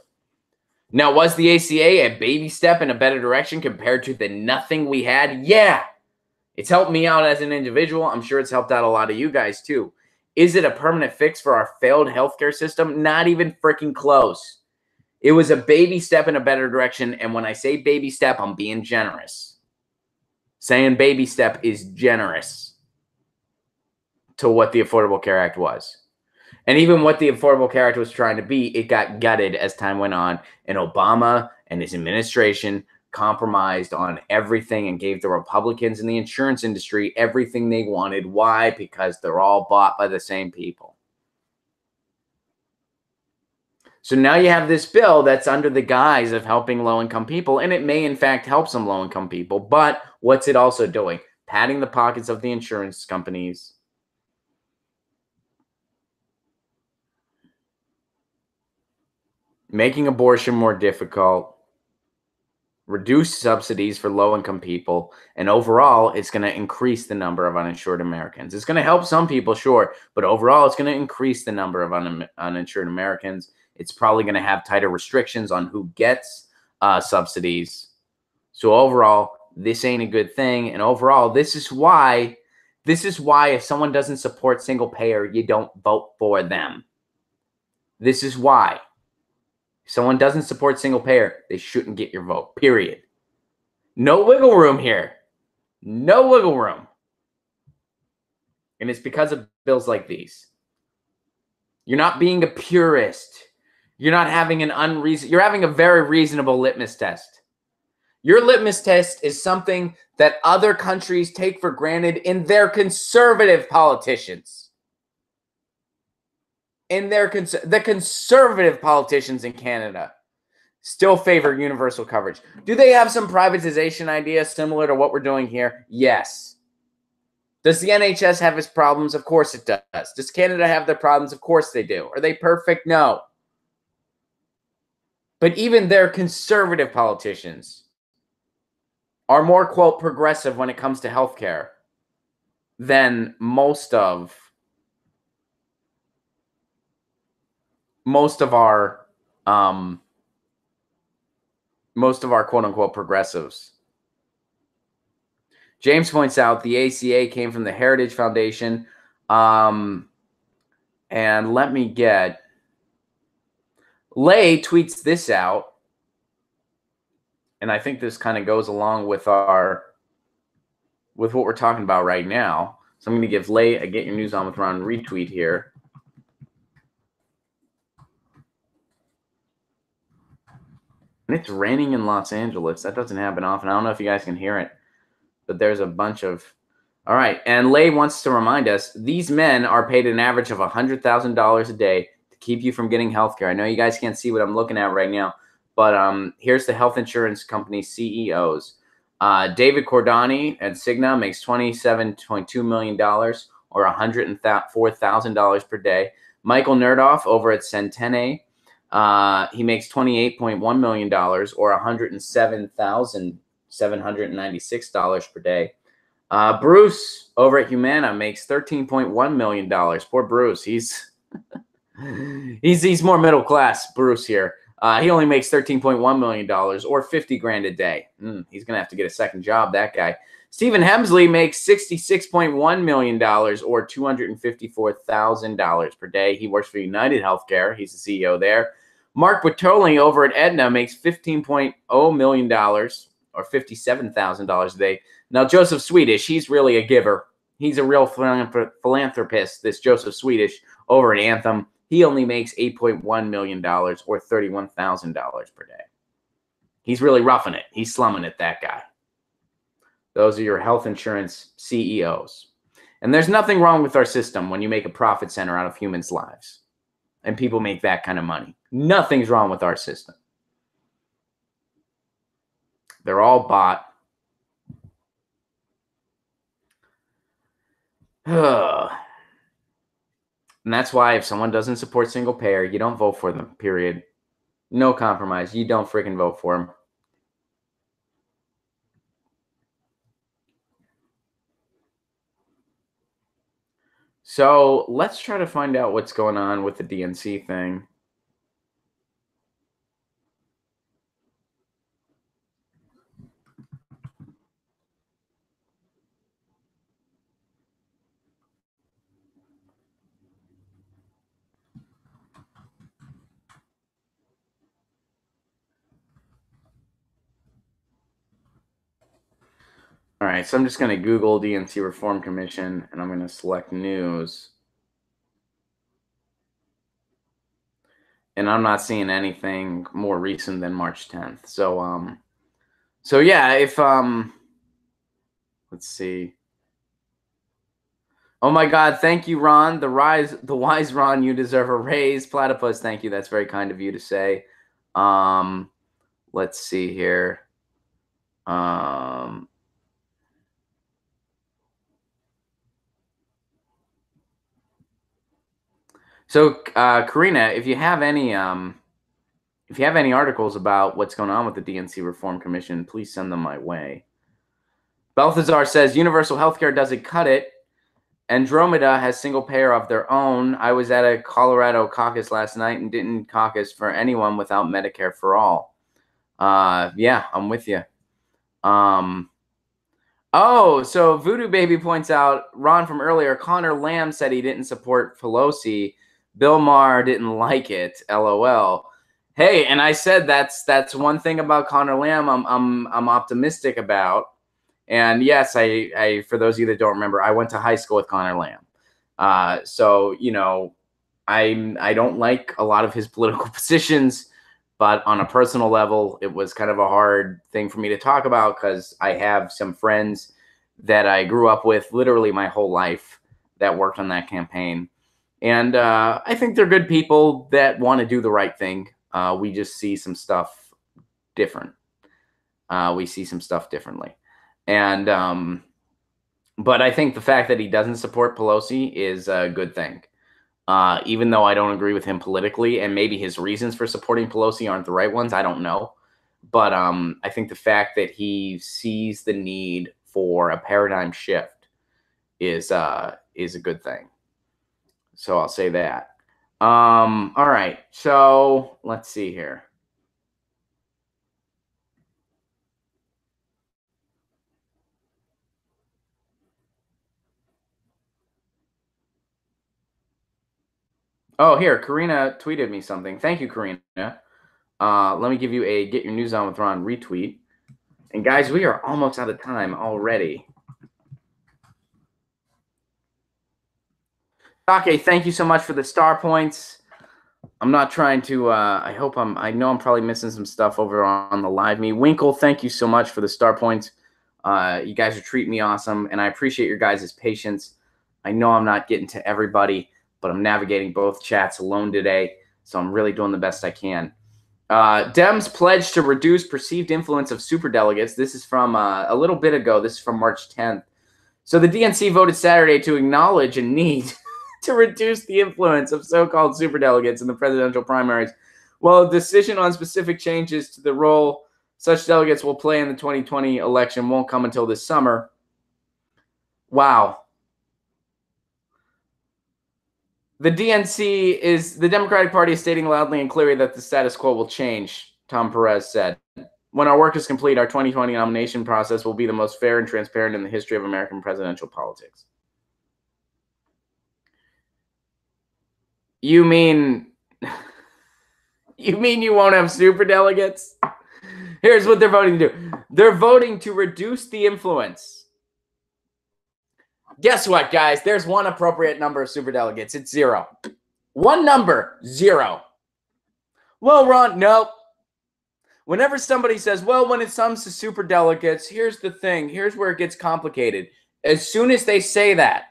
Now, was the ACA a baby step in a better direction compared to the nothing we had? Yeah. It's helped me out as an individual. I'm sure it's helped out a lot of you guys too. Is it a permanent fix for our failed healthcare system? Not even freaking close. It was a baby step in a better direction. And when I say baby step, I'm being generous. Saying baby step is generous to what the Affordable Care Act was. And even what the Affordable Care Act was trying to be, it got gutted as time went on. And Obama and his administration compromised on everything and gave the Republicans in the insurance industry everything they wanted. Why? Because they're all bought by the same people. So now you have this bill that's under the guise of helping low-income people, and it may in fact help some low-income people. But what's it also doing? Padding the pockets of the insurance companies. Making abortion more difficult. Reduce subsidies for low-income people, and overall, it's going to increase the number of uninsured Americans. It's going to help some people, sure, but overall, it's going to increase the number of uninsured Americans. It's probably going to have tighter restrictions on who gets subsidies. So overall, this ain't a good thing. And overall, this is why if someone doesn't support single payer, you don't vote for them. This is why. If someone doesn't support single payer, they shouldn't get your vote, period. No wiggle room here. No wiggle room. And it's because of bills like these. You're not being a purist. You're not having you're having a very reasonable litmus test. Your litmus test is something that other countries take for granted in their conservative politicians. The conservative politicians in Canada still favor universal coverage. Do they have some privatization ideas similar to what we're doing here? Yes. Does the NHS have its problems? Of course it does. Does Canada have their problems? Of course they do. Are they perfect? No. But even their conservative politicians are more, quote, progressive when it comes to healthcare than most of our quote unquote progressives. James points out the ACA came from the Heritage Foundation. And let me get Lay tweets this out. And I think this kind of goes along with what we're talking about right now. So I'm going to give Lay a Get Your News On with Ron retweet here. And it's raining in Los Angeles. That doesn't happen often. I don't know if you guys can hear it, but there's a bunch of... All right. And Lay wants to remind us, these men are paid an average of $100,000 a day to keep you from getting health care. I know you guys can't see what I'm looking at right now, but here's the health insurance company CEOs. David Cordani at Cigna makes $27.2 million or $104,000 per day. Michael Nerdoff over at Centene, he makes $28.1 million or $107,796 per day. Bruce over at Humana makes $13.1 million. Poor Bruce. He's more middle class, Bruce here. He only makes $13.1 million or $50,000 a day. He's going to have to get a second job, that guy. Stephen Hemsley makes $66.1 million or $254,000 per day. He works for United Healthcare. He's the CEO there. Mark Bertoli over at Aetna makes $15.0 million or $57,000 a day. Now, Joseph Swedish, he's really a giver. He's a real philanthropist, this Joseph Swedish over at Anthem. He only makes $8.1 million or $31,000 per day. He's really roughing it. He's slumming it, that guy. Those are your health insurance CEOs. And there's nothing wrong with our system when you make a profit center out of humans' lives and people make that kind of money. Nothing's wrong with our system. They're all bought. And that's why if someone doesn't support single payer, you don't vote for them, period. No compromise. You don't freaking vote for them. So let's try to find out what's going on with the DNC thing. All right, so I'm just going to Google DNC Reform Commission, and I'm going to select news. And I'm not seeing anything more recent than March 10th. So yeah, if let's see. Oh my God, thank you, Ron. The wise Ron, you deserve a raise. Platypus, thank you. That's very kind of you to say. Let's see here. So Karina, if you have any articles about what's going on with the DNC Reform Commission, please send them my way. Balthazar says universal healthcare doesn't cut it. Andromeda has single payer of their own. I was at a Colorado caucus last night and didn't caucus for anyone without Medicare for all. Yeah, I'm with you. Oh, so Voodoo Baby points out, Ron from earlier, Connor Lamb said he didn't support Pelosi. Bill Maher didn't like it. LOL. Hey, and I said that's one thing about Connor Lamb I'm optimistic about. And yes, I for those of you that don't remember, I went to high school with Connor Lamb. So, you know, I don't like a lot of his political positions, but on a personal level, it was kind of a hard thing for me to talk about because I have some friends that I grew up with literally my whole life that worked on that campaign. And I think they're good people that want to do the right thing. We just see some stuff different. We see some stuff differently. And but I think the fact that he doesn't support Pelosi is a good thing. Even though I don't agree with him politically, and maybe his reasons for supporting Pelosi aren't the right ones, I don't know. But I think the fact that he sees the need for a paradigm shift is a good thing. So I'll say that. All right. So let's see here. Oh, here, Karina tweeted me something. Thank you, Karina. Let me give you a Get Your News On with Ron retweet. And guys, we are almost out of time already. Okay, thank you so much for the star points. I'm not trying to, I know I'm probably missing some stuff over on the live me. Winkle, thank you so much for the star points. You guys are treating me awesome, and I appreciate your guys' patience. I know I'm not getting to everybody, but I'm navigating both chats alone today, so I'm really doing the best I can. Dems pledged to reduce perceived influence of superdelegates. This is from a little bit ago. This is from March 10th. So the DNC voted Saturday to acknowledge a need to reduce the influence of so-called superdelegates in the presidential primaries, while a decision on specific changes to the role such delegates will play in the 2020 election won't come until this summer. Wow. The DNC is, the Democratic Party is stating loudly and clearly that the status quo will change, Tom Perez said. When our work is complete, our 2020 nomination process will be the most fair and transparent in the history of American presidential politics. You mean you won't have superdelegates? Here's what they're voting to do. They're voting to reduce the influence. Guess what, guys? There's one appropriate number of superdelegates. It's 0. One number, 0. Well, Ron, nope. Whenever somebody says, well, when it comes to superdelegates, here's the thing. Here's where it gets complicated. As soon as they say that,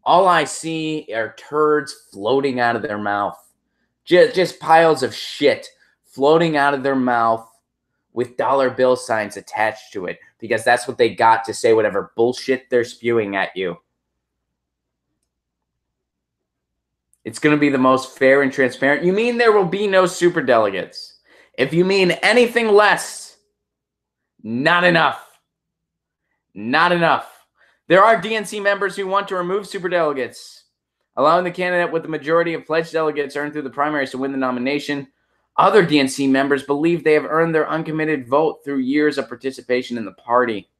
all I see are turds floating out of their mouth. Just piles of shit floating out of their mouth with dollar bill signs attached to it, because that's what they got to say whatever bullshit they're spewing at you. It's going to be the most fair and transparent. You mean there will be no superdelegates? If you mean anything less, not enough. Not enough. There are DNC members who want to remove superdelegates, allowing the candidate with the majority of pledged delegates earned through the primaries to win the nomination. Other DNC members believe they have earned their uncommitted vote through years of participation in the party.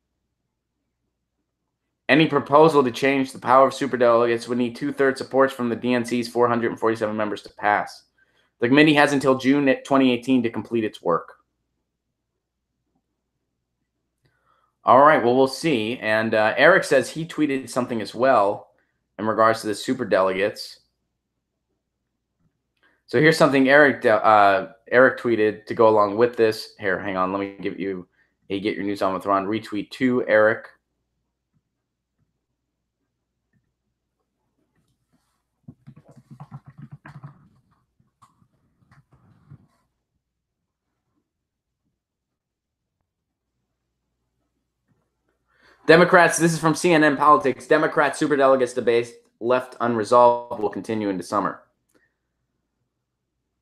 Any proposal to change the power of superdelegates would need 2/3 support from the DNC's 447 members to pass. The committee has until June 2018 to complete its work. All right, well, we'll see. And Eric says he tweeted something as well in regards to the super delegates. So here's something Eric tweeted to go along with this. Here, hang on. Let me give you a Get Your News On with Ron retweet to Eric. Democrats, this is from CNN Politics. Democrats superdelegates debate left unresolved will continue into summer.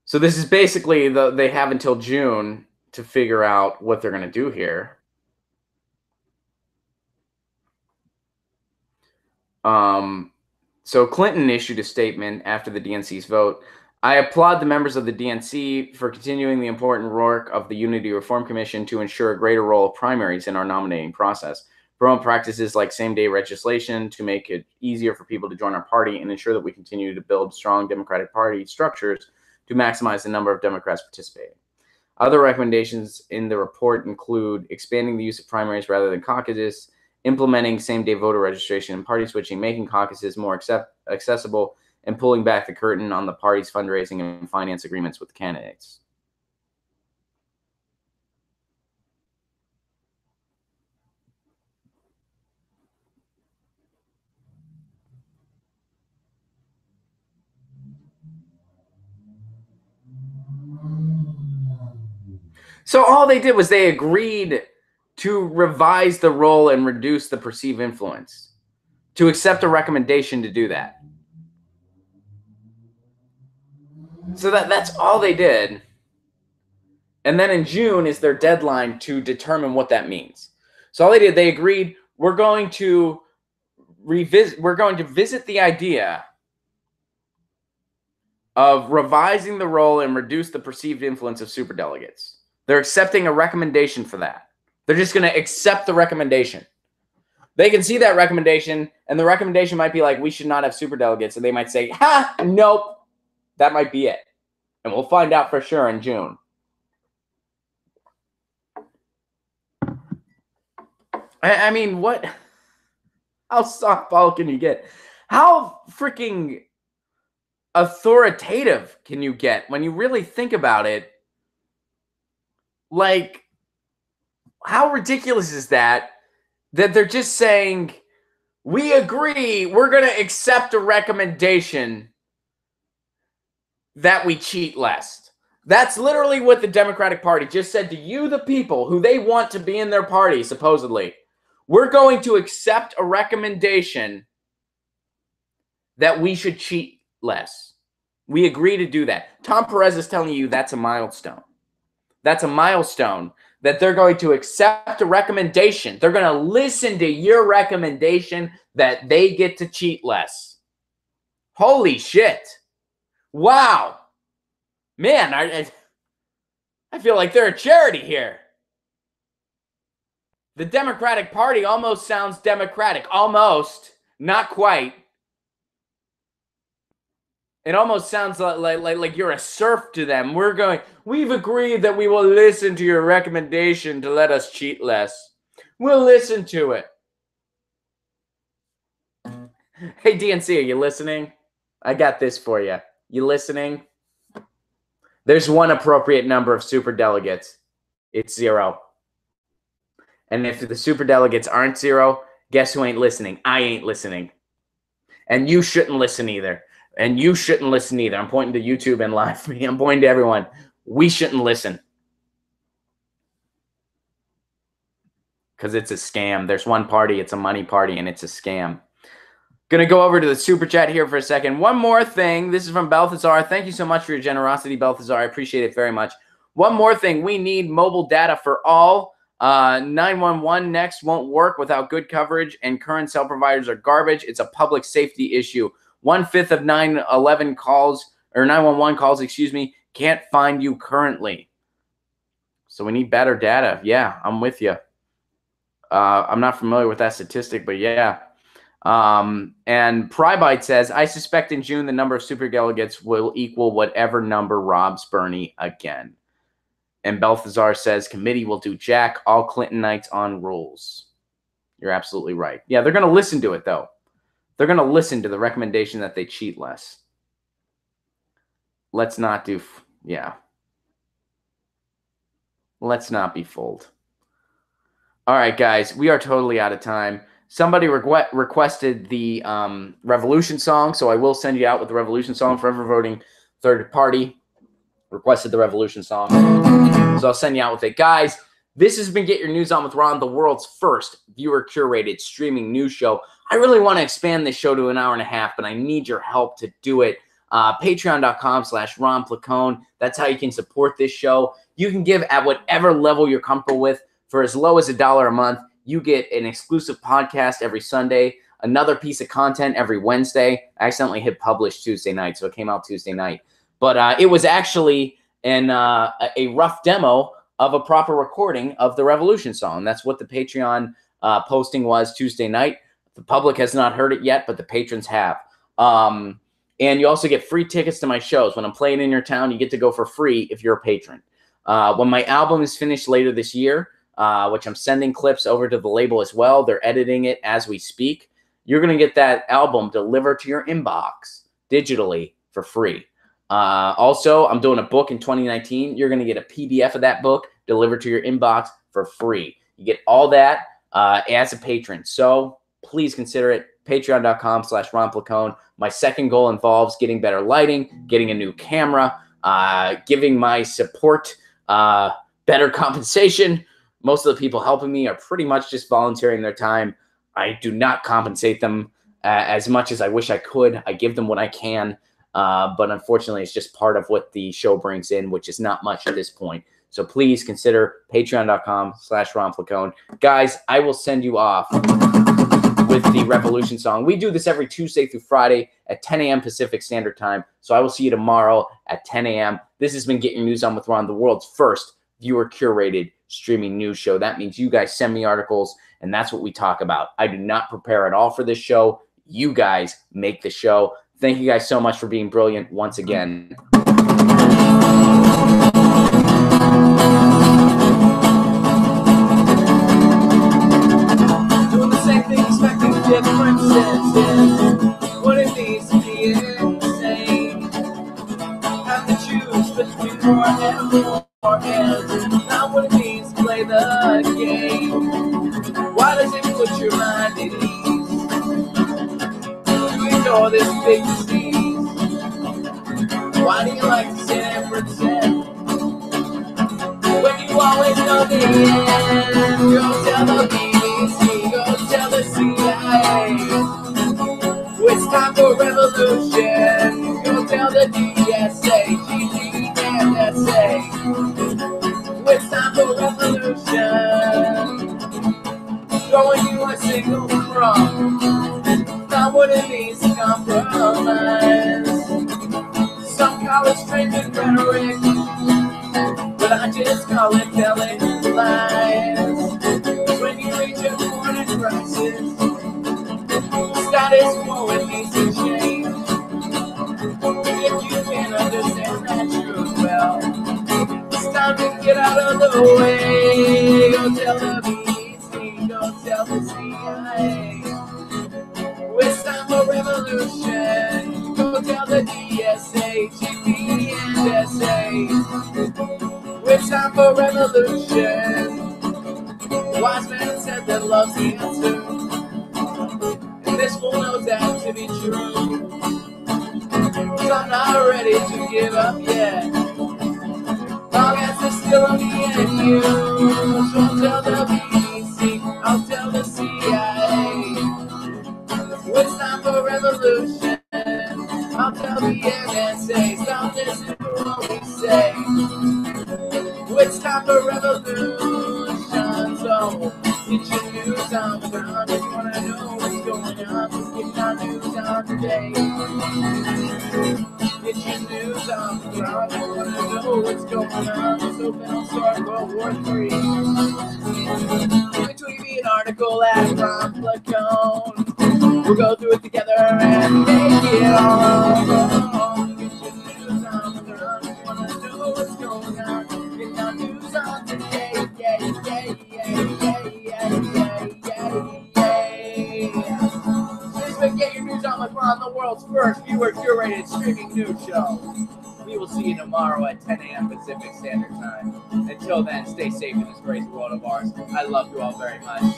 So this is basically they have until June to figure out what they're going to do here. So Clinton issued a statement after the DNC's vote. I applaud the members of the DNC for continuing the important work of the Unity Reform Commission to ensure a greater role of primaries in our nominating process. Promote practices like same-day registration to make it easier for people to join our party and ensure that we continue to build strong Democratic Party structures to maximize the number of Democrats participating. Other recommendations in the report include expanding the use of primaries rather than caucuses, implementing same-day voter registration and party switching, making caucuses more accessible, and pulling back the curtain on the party's fundraising and finance agreements with candidates. So all they did was they agreed to revise the role and reduce the perceived influence, to accept a recommendation to do that. So that's all they did. And then in June is their deadline to determine what that means. So all they did, they agreed, we're going to visit the idea of revising the role and reduce the perceived influence of superdelegates. They're accepting a recommendation for that. They're just going to accept the recommendation. They can see that recommendation, and the recommendation might be like, we should not have superdelegates. And they might say, ha, nope, that might be it. And we'll find out for sure in June. I mean, what? How softball can you get? How freaking authoritative can you get when you really think about it? Like, how ridiculous is that they're just saying, we agree, we're going to accept a recommendation that we cheat less. That's literally what the Democratic Party just said to you, the people who they want to be in their party, supposedly. We're going to accept a recommendation that we should cheat less. We agree to do that. Tom Perez is telling you that's a milestone. That's a milestone that they're going to accept a recommendation. They're going to listen to your recommendation that they get to cheat less. Holy shit. Wow. Man, I feel like they're a charity here. The Democratic Party almost sounds democratic. Almost. Not quite. It almost sounds like you're a serf to them. We've agreed that we will listen to your recommendation to let us cheat less. We'll listen to it. Hey, DNC, are you listening? I got this for you. You listening? There's one appropriate number of superdelegates. It's 0. And if the superdelegates aren't 0, guess who ain't listening? I ain't listening. And you shouldn't listen either. And you shouldn't listen either. I'm pointing to YouTube and live. I'm pointing to everyone. We shouldn't listen. Because it's a scam. There's one party. It's a money party, and it's a scam. Going to go over to the super chat here for a second. One more thing. This is from Balthazar. Thank you so much for your generosity, Balthazar. I appreciate it very much. One more thing. We need mobile data for all. 911 next won't work without good coverage, and current cell providers are garbage. It's a public safety issue. 1/5 of 911 calls, or 911 calls, excuse me, can't find you currently. So we need better data. Yeah, I'm with you. I'm not familiar with that statistic, but yeah. And Prybite says, I suspect in June the number of superdelegates will equal whatever number robs Bernie again. And Balthazar says, committee will do jack, all Clintonites on rules. You're absolutely right. Yeah, they're going to listen to it, though. They're going to listen to the recommendation that they cheat less. Let's not do, yeah. Let's not be fooled. All right, guys, we are totally out of time. Somebody requested the Revolution song, so I will send you out with the Revolution song. Forever Voting Third Party requested the Revolution song, so I'll send you out with it. Guys, this has been Get Your News On with Ron, the world's first viewer-curated streaming news show. I really want to expand this show to an hour and a half, but I need your help to do it. Patreon.com/Ron Placone. That's how you can support this show. You can give at whatever level you're comfortable with. For as low as $1 a month, you get an exclusive podcast every Sunday, another piece of content every Wednesday. I accidentally hit publish Tuesday night, so it came out Tuesday night. But it was actually a rough demo of a proper recording of the Revolution song. That's what the Patreon posting was Tuesday night. The public has not heard it yet, but the patrons have. And you also get free tickets to my shows. When I'm playing in your town, you get to go for free if you're a patron. When my album is finished later this year, which I'm sending clips over to the label as well. They're editing it as we speak. You're going to get that album delivered to your inbox digitally for free. Also, I'm doing a book in 2019. You're going to get a PDF of that book delivered to your inbox for free. You get all that as a patron. So please consider it. Patreon.com/Ron Placone. My second goal involves getting better lighting, getting a new camera, giving my support better compensation. Most of the people helping me are pretty much just volunteering their time. I do not compensate them as much as I wish I could. I give them what I can, but unfortunately, it's just part of what the show brings in, which is not much at this point. So please consider patreon.com/Ron Placone. Guys, I will send you off with the Revolution song. We do this every Tuesday through Friday at 10 a.m. Pacific Standard Time. So I will see you tomorrow at 10 a.m. This has been Get Your News On with Ron, the world's first viewer-curated streaming news show. That means you guys send me articles, and that's what we talk about. I do not prepare at all for this show. You guys make the show. Thank you guys so much for being brilliant once again.
Doing the same thing, expecting differences. What it means to be insane. Have to choose between more and more. Not what it means to play the game. Why does it put your mind at ease to ignore this big disease? Why do you like to sit and pretend when you always know the end? Go tell the BBC, go tell the CIA, it's time for revolution. Go tell the DSA, GD and SA, it's time for revolution. Throwing you a signal from not what it means to compromise. Some call it strength and rhetoric, but I just call it telling lies. When you reach a point of crisis, status quo it needs to change. If you can't understand that truth, well, it's time to get out of the way. Go tell the BBC, go tell the CIA, it's time for revolution. Go tell the DSA, GP and SA, it's time for revolution. The wise man said that love's the answer, and this will know that to be true. 'Cause I'm not ready to give up yet, long as it's still on me and you. So I'll tell the BBC, I'll tell the CIA, it's time for revolution. I'll tell the NSA, stop listening to what we say. It's time for revolution. So get your news on, I just wanna know what's going on. So get your news on today. Get your news on, I just wanna know what's going on. Let's open and start World War III. Tweet me an article at Ron Placone. We'll go through it together and make it all. Get your news on, I just wanna know what's going on. Get your news on today. Yeah, yeah, yeah, yeah, yeah, yeah, yeah, yeah. world's first viewer-curated streaming news show. We will see you tomorrow at 10 a.m. Pacific Standard Time. Until then, stay safe in this crazy world of ours. I love you all very much.